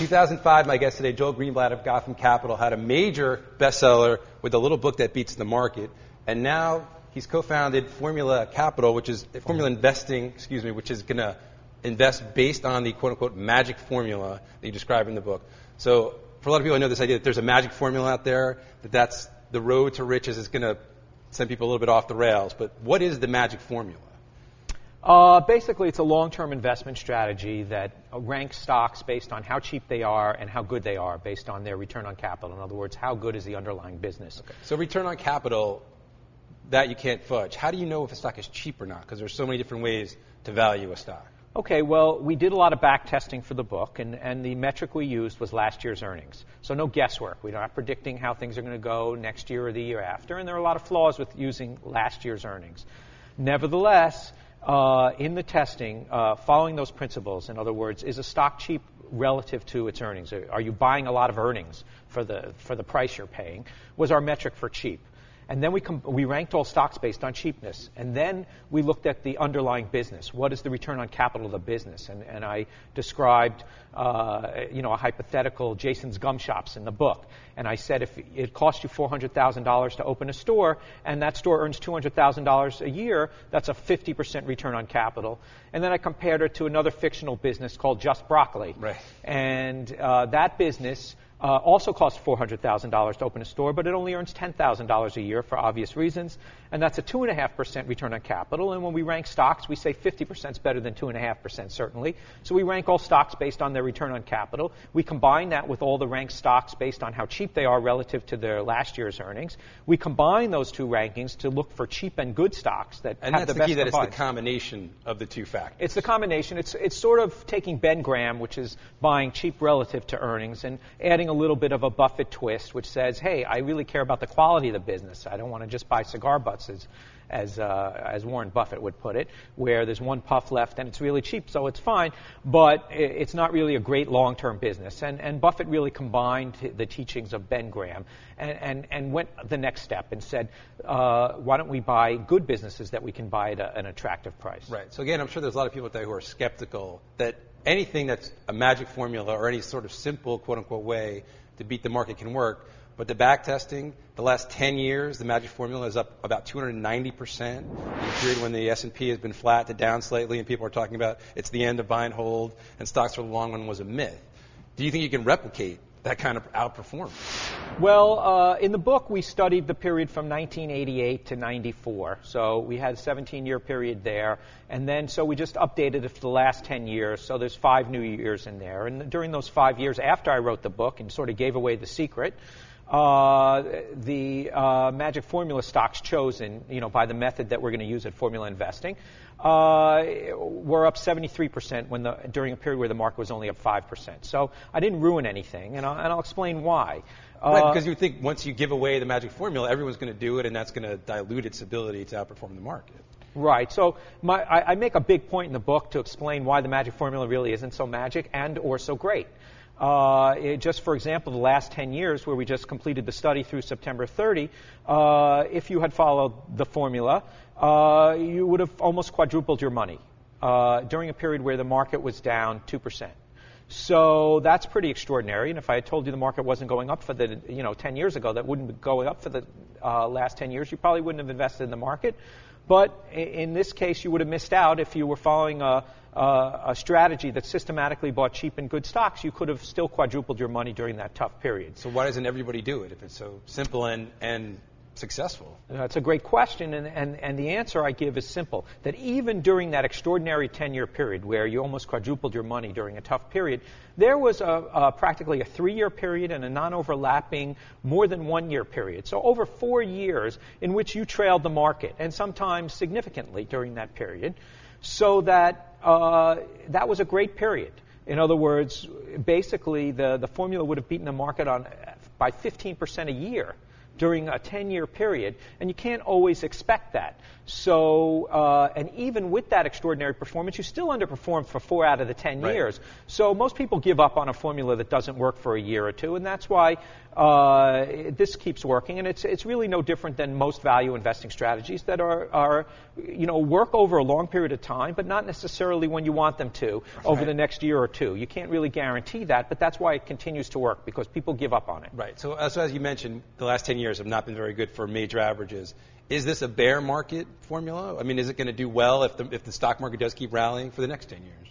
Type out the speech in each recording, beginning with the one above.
2005, my guest today, Joel Greenblatt of Gotham Capital, had a major bestseller with a little book that beats the market, and now he's co-founded Formula Capital, which is Formula Investing, which is going to invest based on the quote-unquote magic formula that you describe in the book. So for a lot of people, I know this idea that there's a magic formula out there, that's the road to riches is going to send people a little bit off the rails. But what is the magic formula? Basically, it's a long-term investment strategy that ranks stocks based on how cheap they are and how good they are based on their return on capital. In other words, how good is the underlying business. Okay. So return on capital, that you can't fudge. How do you know if a stock is cheap or not? Because there's so many different ways to value a stock. Okay, well, we did a lot of back testing for the book, and the metric we used was last year's earnings. So no guesswork. We're not predicting how things are going to go next year or the year after, and there are a lot of flaws with using last year's earnings. Nevertheless, in the testing, following those principles, in other words, is a stock cheap relative to its earnings? Are you buying a lot of earnings for the price you're paying? Was our metric for cheap. And then we ranked all stocks based on cheapness. And then we looked at the underlying business. What is the return on capital of the business? And I described, a hypothetical Jason's Gum Shops in the book. And I said if it costs you $400,000 to open a store, and that store earns $200,000 a year, that's a 50% return on capital. And then I compared it to another fictional business called Just Broccoli. Right. And that business also costs $400,000 to open a store, but it only earns $10,000 a year for obvious reasons, and that's a 2.5% return on capital. And when we rank stocks, we say 50% is better than 2.5%, certainly. So we rank all stocks based on their return on capital. We combine that with all the ranked stocks based on how cheap they are relative to their last year's earnings. We combine those two rankings to look for cheap and good stocks that have the best And that's the key, that combined. it's the combination of the two factors. It's the combination. It's sort of taking Ben Graham, which is buying cheap relative to earnings, and adding a little bit of a Buffett twist, which says, hey, I really care about the quality of the business. I don't want to just buy cigar butts, as Warren Buffett would put it, where there's one puff left and it's really cheap, so it's fine, but it's not really a great long-term business. And Buffett really combined the teachings of Ben Graham and went the next step and said, why don't we buy good businesses that we can buy at an attractive price? Right. So again, I'm sure there's a lot of people out there who are skeptical that anything that's a magic formula or any sort of simple, quote-unquote, way to beat the market can work. But the back testing, the last 10 years, the magic formula is up about 290% in a period when the S&P has been flat to down slightly, and people are talking about it's the end of buy and hold, and stocks for the long run was a myth. Do you think you can replicate that kind of outperformance? Well, in the book, we studied the period from 1988 to 94. So we had a 17-year period there. And then so we just updated it for the last 10 years. So there's 5 new years in there. And during those 5 years after I wrote the book and sort of gave away the secret, the magic formula stocks chosen, by the method that we're going to use at Formula Investing, were up 73% during a period where the market was only up 5%. So I didn't ruin anything, and I'll explain why. Right, because you think once you give away the magic formula, everyone's going to do it, and that's going to dilute its ability to outperform the market. Right. So I make a big point in the book to explain why the magic formula really isn't so magic and or so great. Just for example, the last 10 years where we just completed the study through September 30, if you had followed the formula, you would have almost quadrupled your money during a period where the market was down 2%. So that's pretty extraordinary. And if I had told you the market wasn't going up for 10 years ago, that wouldn't be going up for the last 10 years, you probably wouldn't have invested in the market. But in this case, you would have missed out if you were following a strategy that systematically bought cheap and good stocks. You could have still quadrupled your money during that tough period. So why doesn't everybody do it if it's so simple and successful? That's a great question, and the answer I give is simple, that even during that extraordinary 10-year period where you almost quadrupled your money during a tough period, there was practically a 3-year period and a non-overlapping more than 1-year period. So over 4 years in which you trailed the market, and sometimes significantly during that period, so that that was a great period. In other words, basically the formula would have beaten the market by 15% a year during a 10-year period, and you can't always expect that. So, and even with that extraordinary performance, you still underperform for 4 out of the 10 years. So most people give up on a formula that doesn't work for a year or two, and that's why this keeps working. And it's really no different than most value investing strategies that are work over a long period of time, but not necessarily when you want them to over the next year or two. You can't really guarantee that, but that's why it continues to work, because people give up on it. Right. So as you mentioned, the last 10 years have not been very good for major averages. Is this a bear market formula? I mean, is it going to do well if the stock market does keep rallying for the next 10 years?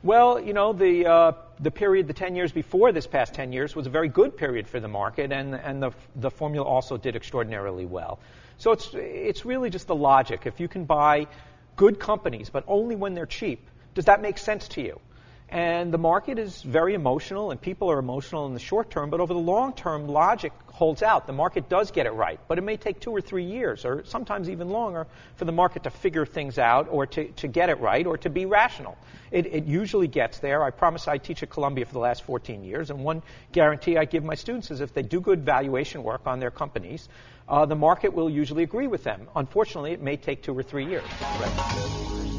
Well, the period, the 10 years before this past 10 years, was a very good period for the market, and the formula also did extraordinarily well. So it's really just the logic. If you can buy good companies, but only when they're cheap, does that make sense to you? And the market is very emotional, and people are emotional in the short term, but over the long term, logic holds out. The market does get it right, but it may take 2 or 3 years, or sometimes even longer, for the market to figure things out, or to get it right, or to be rational. It usually gets there. I promise I teach at Columbia for the last 14 years, and one guarantee I give my students is if they do good valuation work on their companies, the market will usually agree with them. Unfortunately, it may take 2 or 3 years. Right.